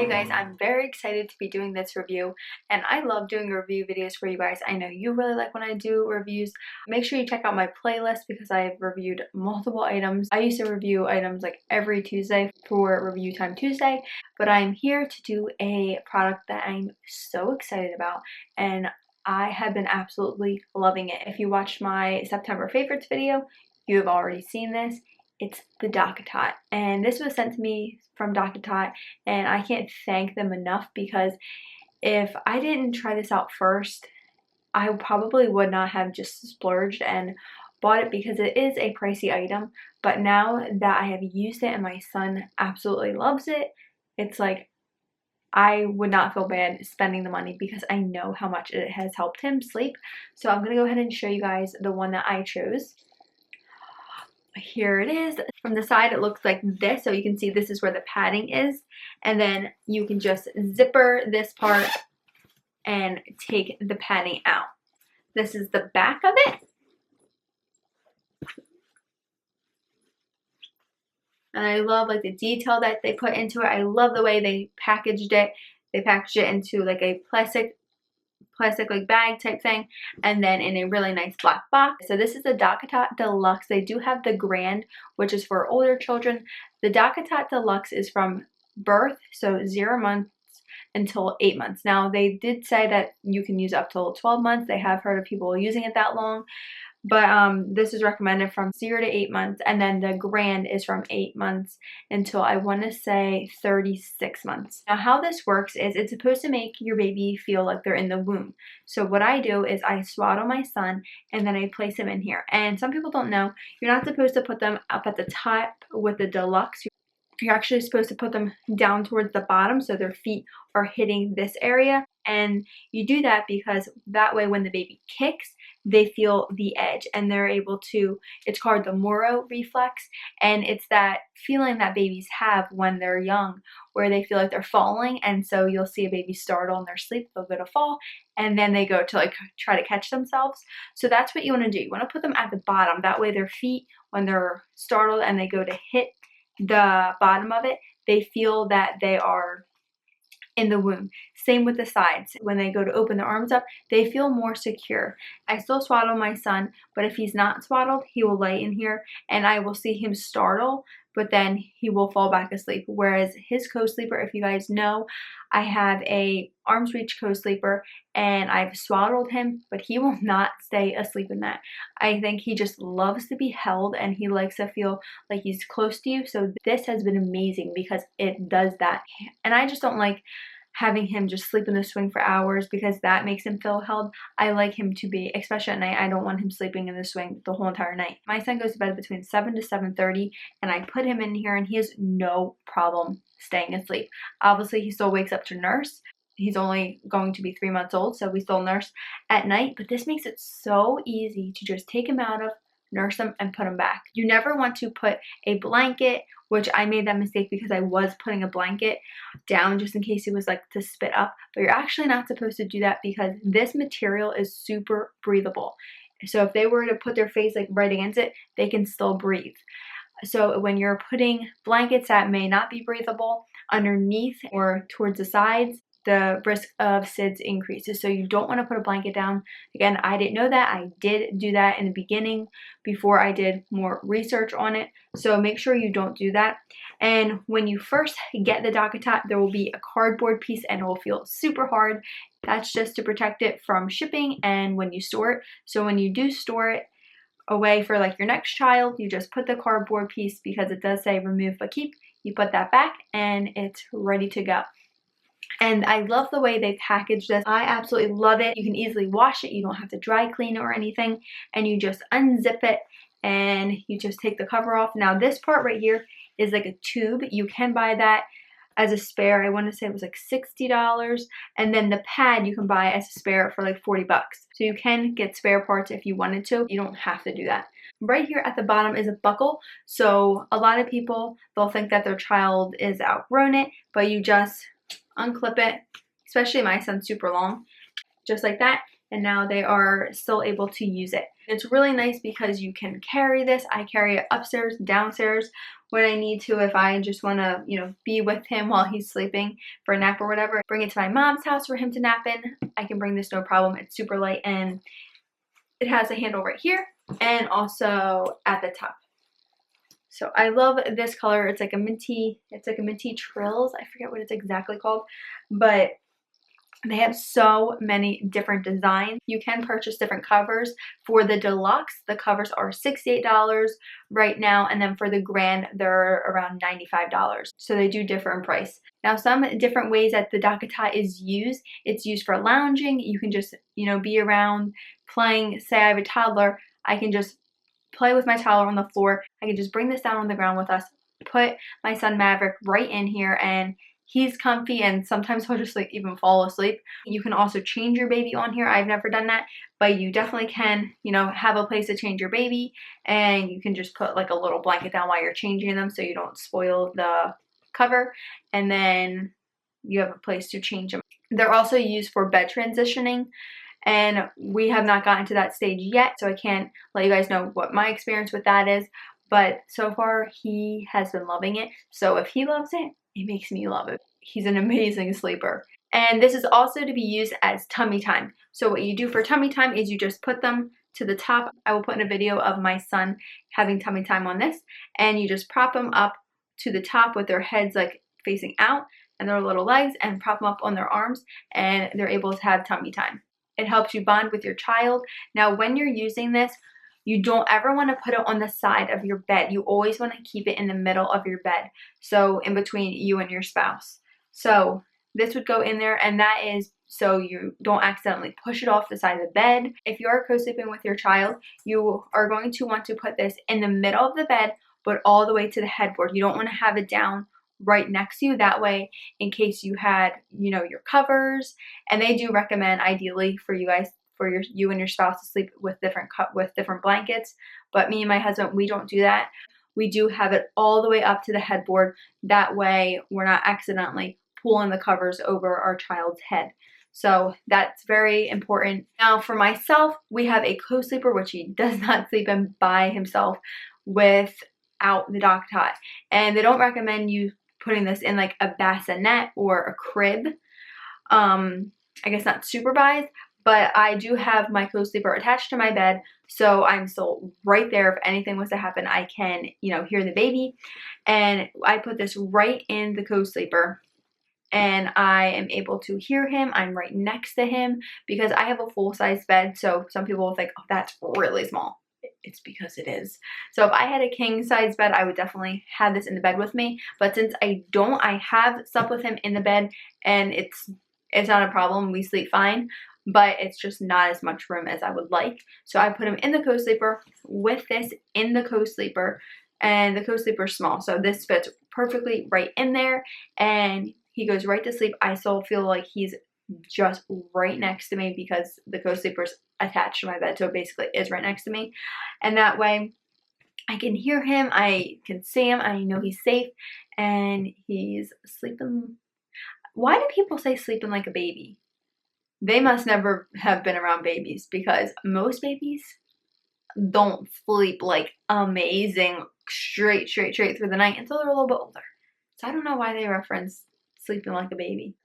guys, I'm very excited to be doing this review, and I love doing review videos for you guys. I know you really like when I do reviews. Make sure you check out my playlist because I've reviewed multiple items. I used to review items like every Tuesday for Review Time Tuesday, but I'm here to do a product that I'm so excited about, and I have been absolutely loving it. If you watched my September favorites video, you have already seen this. It's the Dockatot, and this was sent to me from Dockatot, and I can't thank them enough because if I didn't try this out first, I probably would not have just splurged and bought it because it is a pricey item. But now that I have used it and my son absolutely loves it, it's like I would not feel bad spending the money because I know how much it has helped him sleep. So I'm going to go ahead and show you guys the one that I chose. Here it is. From the side it looks like this, so you can see this is where the padding is, and then you can just zipper this part and take the padding out. This is the back of it, and I love like the detail that they put into it. I love the way they packaged it. They packaged it into like a plastic like bag type thing, and then in a really nice black box. So this is the Dockatot Deluxe. They do have the Grand, which is for older children. The Dockatot Deluxe is from birth, so 0 months until 8 months. Now they did say that you can use up till 12 months. They have heard of people using it that long, but this is recommended from 0 to 8 months, and then the Grand is from 8 months until I want to say 36 months. Now how this works is it's supposed to make your baby feel like they're in the womb. So what I do is I swaddle my son and then I place him in here. And some people don't know, you're not supposed to put them up at the top with the Deluxe. You're actually supposed to put them down towards the bottom so their feet are hitting this area. And you do that because that way when the baby kicks, they feel the edge and they're able to, it's called the Moro reflex, and it's that feeling that babies have when they're young where they feel like they're falling. And so you'll see a baby startle in their sleep, they'll go to fall, and then they go to like try to catch themselves. So that's what you want to do. You want to put them at the bottom. That way their feet, when they're startled and they go to hit the bottom of it, they feel that they are in the womb. Same with the sides. When they go to open their arms up, they feel more secure. I still swaddle my son, but if he's not swaddled, he will lay in here and I will see him startle, but then he will fall back asleep. Whereas his co-sleeper, if you guys know, I have a arm's reach co-sleeper and I've swaddled him, but he will not stay asleep in that. I think he just loves to be held and he likes to feel like he's close to you. So this has been amazing because it does that. And I just don't like having him just sleep in the swing for hours because that makes him feel held. I like him to be, especially at night, I don't want him sleeping in the swing the whole entire night. My son goes to bed between 7 to 7:30 and I put him in here and he has no problem staying asleep. Obviously he still wakes up to nurse. He's only going to be 3 months old, so we still nurse at night, but this makes it so easy to just take him out of, nurse him, and put him back. You never want to put a blanket, which I made that mistake because I was putting a blanket down just in case he was like to spit up, but you're actually not supposed to do that because this material is super breathable. So if they were to put their face like right against it, they can still breathe. So when you're putting blankets that may not be breathable underneath or towards the sides, the risk of SIDS increases. So you don't want to put a blanket down. Again, I didn't know that. I did do that in the beginning before I did more research on it. So make sure you don't do that. And when you first get the Dockatot, there will be a cardboard piece and it will feel super hard. That's just to protect it from shipping and when you store it. So when you do store it away for like your next child, you just put the cardboard piece, because it does say remove but keep, you put that back and it's ready to go. And I love the way they package this. I absolutely love it. You can easily wash it. You don't have to dry clean it or anything. And you just unzip it and you just take the cover off. Now this part right here is like a tube. You can buy that as a spare. I want to say it was like $60. And then the pad you can buy as a spare for like 40 bucks. So you can get spare parts if you wanted to. You don't have to do that. Right here at the bottom is a buckle. So a lot of people, they'll think that their child is outgrown it, but you just unclip it, especially my son's super long, just like that, and now they are still able to use it. It's really nice because you can carry this. I carry it upstairs, downstairs when I need to. If I just want to, you know, be with him while he's sleeping for a nap or whatever, bring it to my mom's house for him to nap in, I can bring this no problem. It's super light, and it has a handle right here and also at the top. So I love this color. It's like a minty trills. I forget what it's exactly called, but they have so many different designs. You can purchase different covers. For the deluxe, the covers are $68 right now, and then for the grand, they're around $95. So they do differ in price. Now, some different ways that the Dockatot is used. It's used for lounging. You can just, you know, be around playing. Say I have a toddler, I can just play with my toddler on the floor. I can just bring this down on the ground with us, put my son Maverick right in here, and he's comfy, and sometimes he'll just like even fall asleep. You can also change your baby on here. I've never done that, but you definitely can, you know, have a place to change your baby, and you can just put like a little blanket down while you're changing them so you don't spoil the cover, and then you have a place to change them. They're also used for bed transitioning, and we have not gotten to that stage yet, so I can't let you guys know what my experience with that is, but so far he has been loving it. So if he loves it, it makes me love it. He's an amazing sleeper. And this is also to be used as tummy time. So what you do for tummy time is you just put them to the top. I will put in a video of my son having tummy time on this, and you just prop them up to the top with their heads like facing out and their little legs, and prop them up on their arms, and they're able to have tummy time. It helps you bond with your child. Now, when you're using this, you don't ever want to put it on the side of your bed. You always want to keep it in the middle of your bed, so in between you and your spouse. So this would go in there, and that is so you don't accidentally push it off the side of the bed. If you are co-sleeping with your child, you are going to want to put this in the middle of the bed, but all the way to the headboard. You don't want to have it down right next to you. That way, in case you had, you know, your covers, and they do recommend ideally for you guys, for you and your spouse to sleep with different blankets, but me and my husband, we don't do that. We do have it all the way up to the headboard. That way we're not accidentally pulling the covers over our child's head. So that's very important. Now for myself, we have a co-sleeper, which he does not sleep in by himself without the Dockatot, and they don't recommend you putting this in like a bassinet or a crib. I guess not supervised, but I do have my co-sleeper attached to my bed, so I'm still right there. If anything was to happen, I can, you know, hear the baby. And I put this right in the co-sleeper, and I am able to hear him. I'm right next to him because I have a full-size bed, so some people will think, oh, that's really small. It's because it is. So if I had a king size bed, I would definitely have this in the bed with me. But since I don't, I have slept with him in the bed, and it's not a problem. We sleep fine, but it's just not as much room as I would like. So I put him in the co-sleeper with this in the co-sleeper, and the co-sleeper is small, so this fits perfectly right in there, and he goes right to sleep. I still feel like he's just right next to me because the co-sleeper's attached to my bed, so it basically is right next to me, and that way I can hear him, I can see him, I know he's safe, and he's sleeping. Why do people say sleeping like a baby? They must never have been around babies, because most babies don't sleep like amazing straight through the night until they're a little bit older. So I don't know why they reference sleeping like a baby.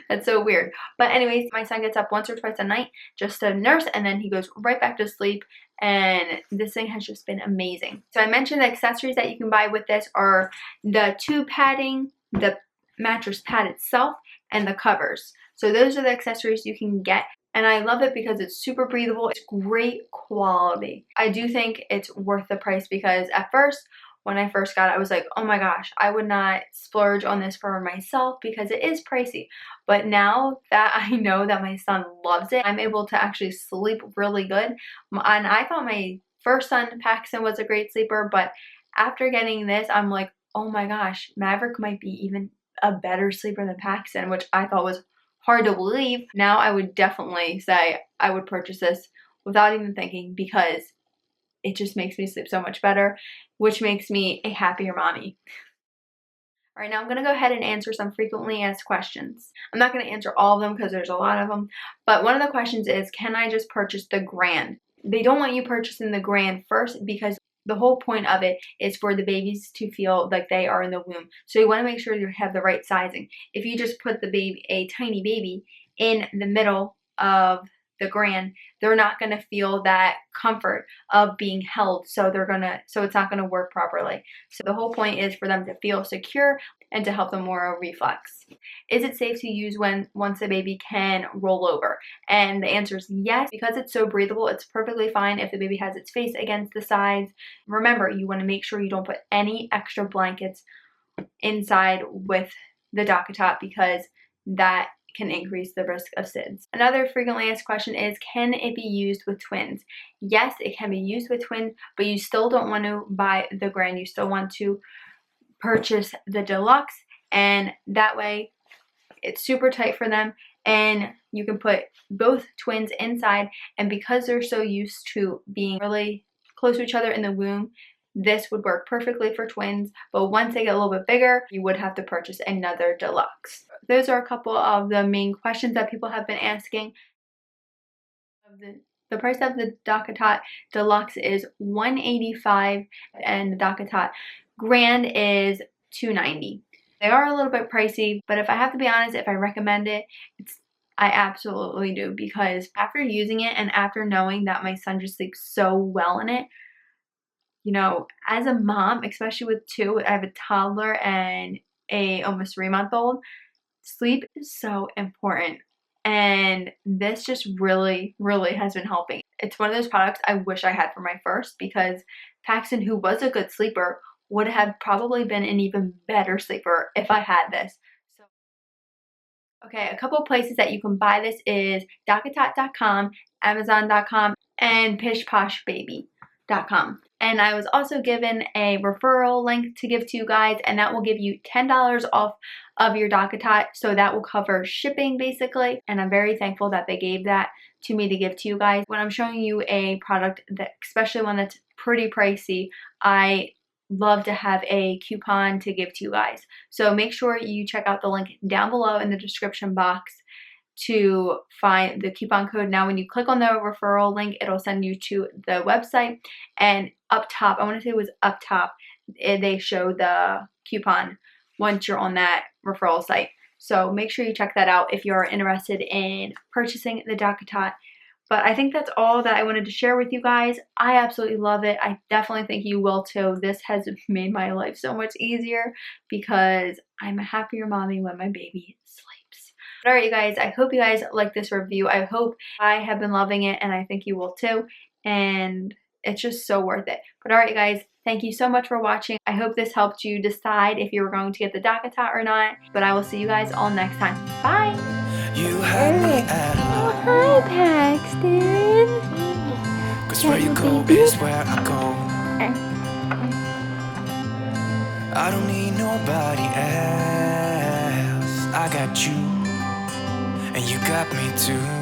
That's so weird. But anyways, my son gets up once or twice a night just to nurse, and then he goes right back to sleep, and this thing has just been amazing. So I mentioned the accessories that you can buy with this are the tube padding, the mattress pad itself, and the covers. So those are the accessories you can get, and I love it because it's super breathable. It's great quality. I do think it's worth the price, because at first, when I first got it, I was like, oh my gosh, I would not splurge on this for myself because it is pricey. But now that I know that my son loves it, I'm able to actually sleep really good. And I thought my first son, Paxton, was a great sleeper, but after getting this, I'm like, oh my gosh, Maverick might be even a better sleeper than Paxton, which I thought was hard to believe. Now I would definitely say I would purchase this without even thinking, because it just makes me sleep so much better, which makes me a happier mommy. All right, now I'm going to go ahead and answer some frequently asked questions. I'm not going to answer all of them because there's a lot of them, but one of the questions is, can I just purchase the Grand? They don't want you purchasing the Grand first because the whole point of it is for the babies to feel like they are in the womb. So you want to make sure you have the right sizing. If you just put the baby, a tiny baby, in the middle of the Grand, they're not going to feel that comfort of being held, so it's not going to work properly. So the whole point is for them to feel secure and to help them more reflex. Is it safe to use once the baby can roll over? And the answer is yes, because it's so breathable. It's perfectly fine if the baby has its face against the sides. Remember, you want to make sure you don't put any extra blankets inside with the Dockatot because that can increase the risk of SIDS. Another frequently asked question is, can it be used with twins? Yes, it can be used with twins, but you still don't want to buy the Grand. You still want to purchase the Deluxe, and that way it's super tight for them and you can put both twins inside, and because they're so used to being really close to each other in the womb, this would work perfectly for twins. But once they get a little bit bigger, you would have to purchase another Deluxe. Those are a couple of the main questions that people have been asking. The price of the Dockatot Deluxe is $185 and the Dockatot Grand is $290. They are a little bit pricey, but if I have to be honest, if I recommend it, I absolutely do, because after using it and after knowing that my son just sleeps so well in it, you know, as a mom, especially with two, I have a toddler and a almost 3-month-old, sleep is so important. And this just really, really has been helping. It's one of those products I wish I had for my first, because Paxton, who was a good sleeper, would have probably been an even better sleeper if I had this. So, okay, a couple of places that you can buy this is Dockatot.com, Amazon.com, and PishPoshBaby.com. And I was also given a referral link to give to you guys, and that will give you $10 off of your Dockatot. So that will cover shipping basically. And I'm very thankful that they gave that to me to give to you guys. When I'm showing you a product, that, especially one that's pretty pricey, I love to have a coupon to give to you guys. So make sure you check out the link down below in the description box to find the coupon code. Now when you click on the referral link, it'll send you to the website, and up top, I want to say it was up top, they show the coupon once you're on that referral site. So make sure you check that out if you're interested in purchasing the Dockatot. But I think that's all that I wanted to share with you guys. I absolutely love it. I definitely think you will too. This has made my life so much easier because I'm a happier mommy when my baby sleeps. But alright you guys, I hope you guys like this review. I hope I have been loving it, and I think you will too. And it's just so worth it. But alright you guys, thank you so much for watching. I hope this helped you decide if you were going to get the Dockatot or not. But I will see you guys all next time. Bye! You had me at Oh, hi, Paxton. 'cause where you go is where I go. I don't need nobody else. I got you, and you got me too.